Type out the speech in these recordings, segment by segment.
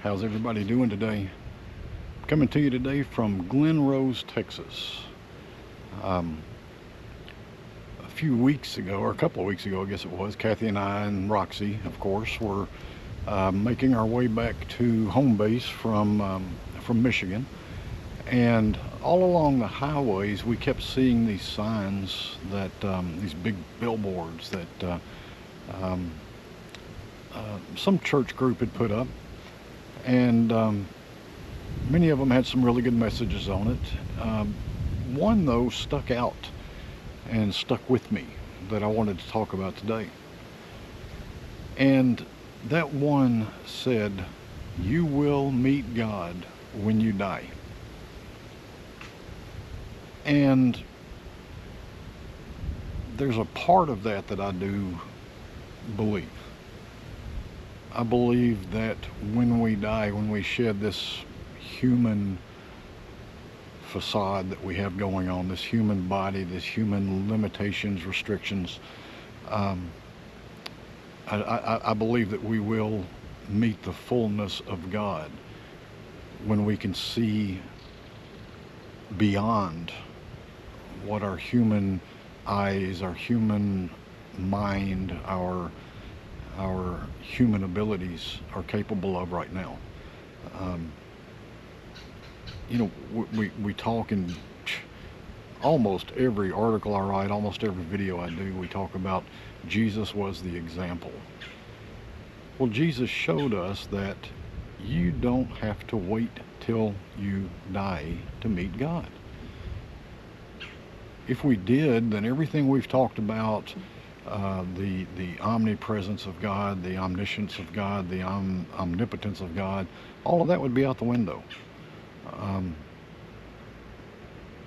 How's everybody doing today? Coming to you today from Glen Rose, Texas. A few weeks ago, or a couple of weeks ago, I guess it was, Kathy and I and Roxy, of course, were making our way back to home base from Michigan. And all along the highways, we kept seeing these signs that, these big billboards that some church group had put up. And many of them had some really good messages on it. One, though, stuck out and stuck with me that I wanted to talk about today. And that one said, "You will meet God when you die." And there's a part of that that I do believe. I believe that when we die, when we shed this human facade that we have going on, this human body, this human limitations, restrictions, I believe that we will meet the fullness of God when we can see beyond what our human eyes, our human mind, our human abilities are capable of right now. We talk in almost every article I write, almost every video I do, we talk about Jesus was the example. Well, Jesus showed us that you don't have to wait till you die to meet God. If we did, then everything we've talked about, the omnipresence of God, the omniscience of God, the omnipotence of God, all of that would be out the window.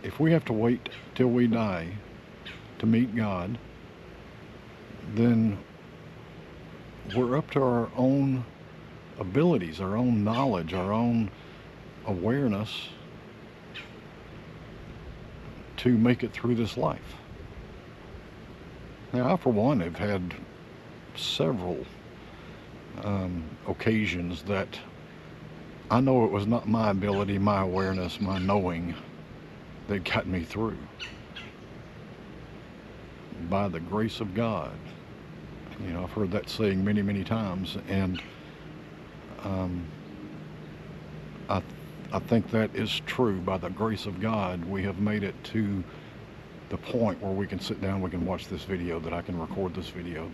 If we have to wait till we die to meet God, then we're up to our own abilities, our own knowledge, our own awareness to make it through this life. Now, I, for one, have had several occasions that I know it was not my ability, my awareness, my knowing that got me through. By the grace of God. You know, I've heard that saying many, many times, and I think that is true. By the grace of God, we have made it to the point where we can sit down, we can watch this video, that I can record this video,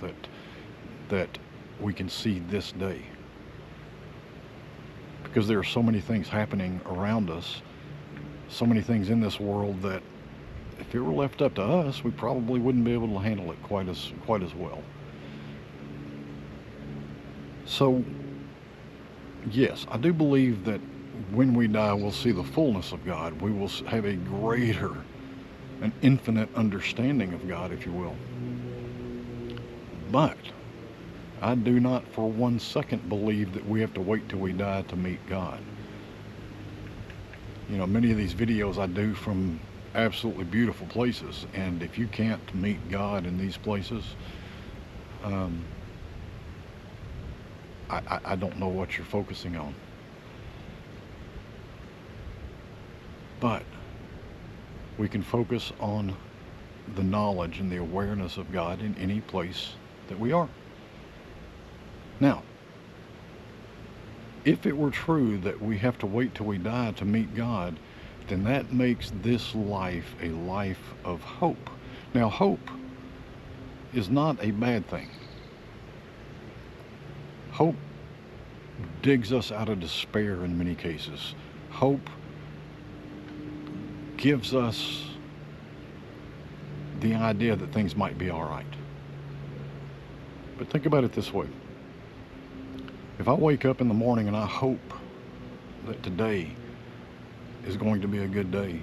that we can see this day. Because there are so many things happening around us, so many things in this world that if it were left up to us, we probably wouldn't be able to handle it quite as well. So, yes, I do believe that when we die, we'll see the fullness of God. We will have a greater, an infinite understanding of God, if you will. But I do not for 1 second believe that we have to wait till we die to meet God. You know, many of these videos I do from absolutely beautiful places, and if you can't meet God in these places, I don't know what you're focusing on. But we can focus on the knowledge and the awareness of God in any place that we are. Now, if it were true that we have to wait till we die to meet God, then that makes this life a life of hope. Now, hope is not a bad thing. Hope digs us out of despair in many cases. Hope gives us the idea that things might be all right. But think about it this way. If I wake up in the morning and I hope that today is going to be a good day,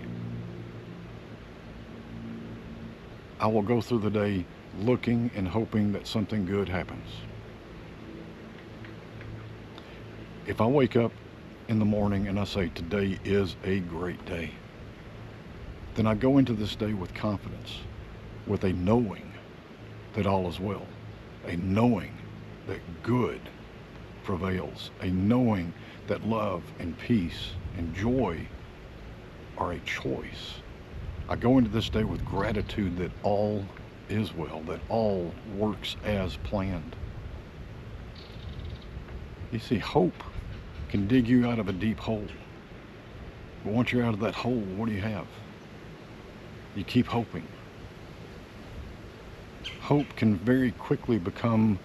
I will go through the day looking and hoping that something good happens. If I wake up in the morning and I say, today is a great day, then I go into this day with confidence, with a knowing that all is well, a knowing that good prevails, a knowing that love and peace and joy are a choice. I go into this day with gratitude that all is well, that all works as planned. You see, hope can dig you out of a deep hole. But once you're out of that hole, what do you have? You keep hoping. Hope can very quickly become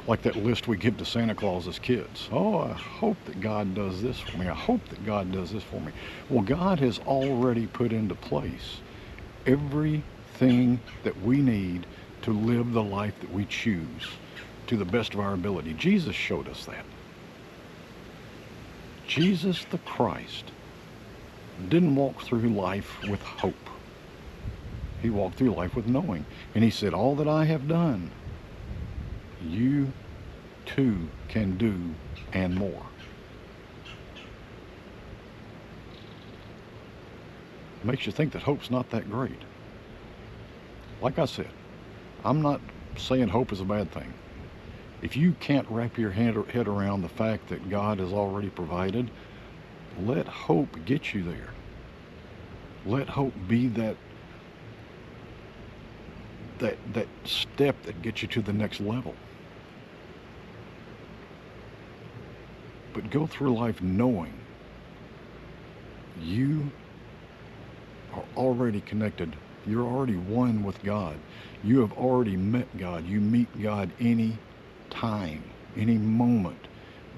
like that list we give to Santa Claus as kids. Oh, I hope that God does this for me. I hope that God does this for me. Well, God has already put into place everything that we need to live the life that we choose to the best of our ability. Jesus showed us that. Jesus the Christ didn't walk through life with hope. He walked through life with knowing. And he said, all that I have done, you too can do and more. Makes you think that hope's not that great. Like I said, I'm not saying hope is a bad thing. If you can't wrap your head around the fact that God has already provided, let hope get you there. Let hope be that step that gets you to the next level. But go through life knowing you are already connected. You're already one with God. You have already met God. You meet God any time, any moment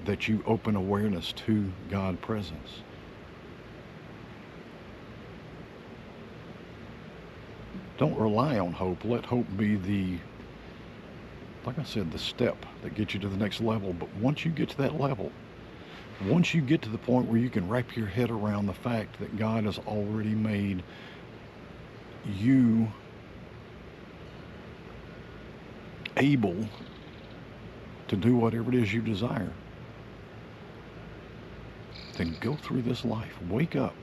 that you open awareness to God's presence. Don't rely on hope. Let hope be the, like I said, the step that gets you to the next level. But once you get to that level, once you get to the point where you can wrap your head around the fact that God has already made you able to do whatever it is you desire, then go through this life. Wake up.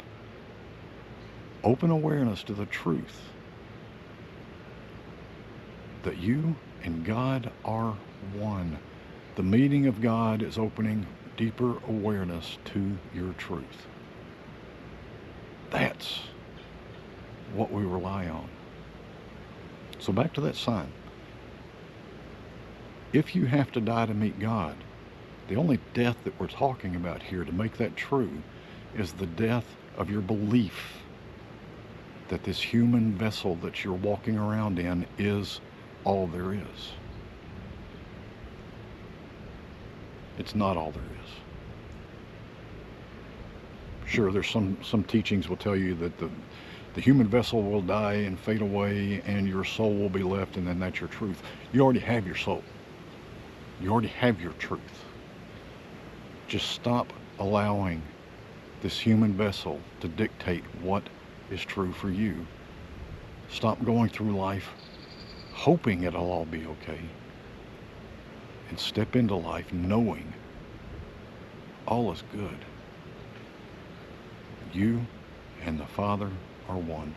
Open awareness to the truth that you and God are one. The meeting of God is opening deeper awareness to your truth. That's what we rely on. So back to that sign. If you have to die to meet God, the only death that we're talking about here to make that true is the death of your belief that this human vessel that you're walking around in is all there is. It's not all there is. Sure, there's some teachings will tell you that the human vessel will die and fade away and your soul will be left, and then that's your truth. You already have your soul. You already have your truth. Just stop allowing this human vessel to dictate what is true for you. Stop going through life hoping it'll all be okay, and step into life knowing all is good. You and the Father are one.